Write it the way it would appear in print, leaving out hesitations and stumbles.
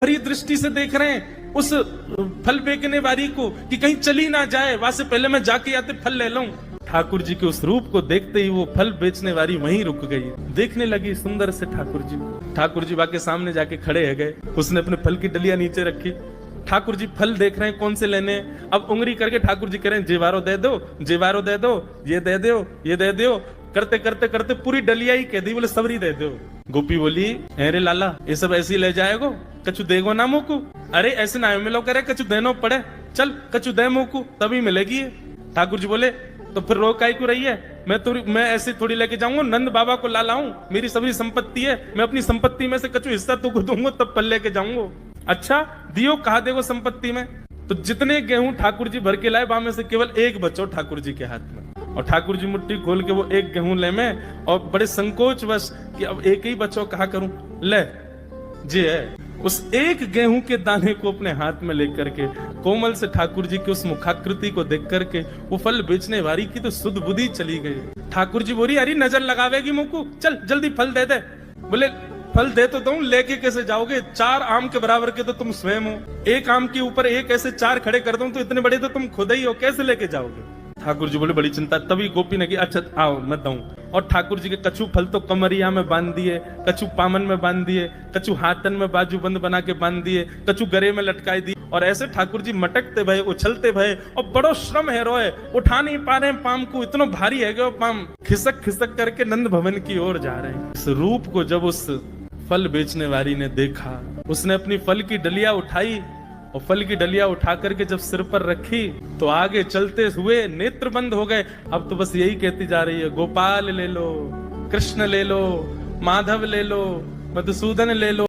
हरी दृष्टि से देख रहे हैं उस फल बेचने वाली को कि कहीं चली ना जाए, वहां से पहले मैं जाके आते फल ले लूं। ठाकुर जी के उस रूप को देखते ही वो फल बेचने वाली वहीं रुक गई, देखने लगी सुंदर से ठाकुर जी को। ठाकुर जी बाके सामने जाके खड़े है गए, उसने अपने फल की डलिया नीचे रखी। ठाकुर जी फल देख रहे हैं कौन से लेने। अब उंगली करके ठाकुर जी कह रहे हैं जेवारो दे दो, जेवारो दे दो, ये दे दो, ये दे दो। करते करते करते पूरी डलिया ही कह दी, बोले सबरी दे दो। गोपी बोली अरे लाला ये सब ऐसे ही ले जाएगो, कछु देगो ना मुकू। अरे ऐसे ना मिलो करे, कछु देनो पड़े, चल कछु दे मुकू तभी मिलेगी ये। ठाकुर जी बोले तो फिर रो काई क्यों रही है, मैं ऐसे थोड़ी लेके जाऊंगा, नंद बाबा को ला लाऊं, मेरी सभी संपत्ति है, मैं अपनी संपत्ति में से कछु हिस्सा तुमको दूंगा तब फल लेके जाऊंगा। अच्छा दियो, कहा देगो संपत्ति में। तो जितने गेहूं ठाकुर जी भर के लाए वहां में से केवल एक बचो ठाकुर जी के हाथ में। और ठाकुर जी मुट्ठी खोल के वो एक गेहूं ले में, और बड़े संकोच वश कि अब एक ही बचो कहा करूं, ले जी है। उस एक गेहूं के दाने को अपने हाथ में लेकर के कोमल से ठाकुर जी की उस मुखाकृति को देख करके वो फल बेचने वाली की तो सुध बुद्धि चली गई। ठाकुर जी बोली अरे नजर लगावेगी मुझको, चल जल्दी फल दे दे। बोले फल दे तो दूं, लेके कैसे जाओगे, 4 आम के बराबर के तो तुम स्वयं हो, एक आम के ऊपर एक ऐसे 4 खड़े कर दूं तो इतने बड़े तो तुम खुद ही हो, कैसे लेके जाओगे। ठाकुर जी बोले बड़ी चिंता। तभी गोपी ने की अच्छा आओ मैं दूं। और ठाकुर जी के कछु फल तो कमरिया में बांध दिए, कछु पामन में बांध दिए, कछु हाथन में बाजू बंद बना के बांध दिए, कछु गरे में लटकाई दी। और ऐसे ठाकुर जी मटकते भय, उछलते भय, और बड़ो श्रम है रोए, उठा नहीं पा रहे पाम को, इतना भारी है कि वो पाम खिसक खिसक करके नंद भवन की ओर जा रहे हैं। इस रूप को जब उस फल बेचने वाली ने देखा, उसने अपनी फल की डलिया उठाई, और फल की डलिया उठा करके जब सिर पर रखी तो आगे चलते हुए नेत्र बंद हो गए। अब तो बस यही कहती जा रही है गोपाल ले लो, कृष्ण ले लो, माधव ले लो, मधुसूदन ले लो।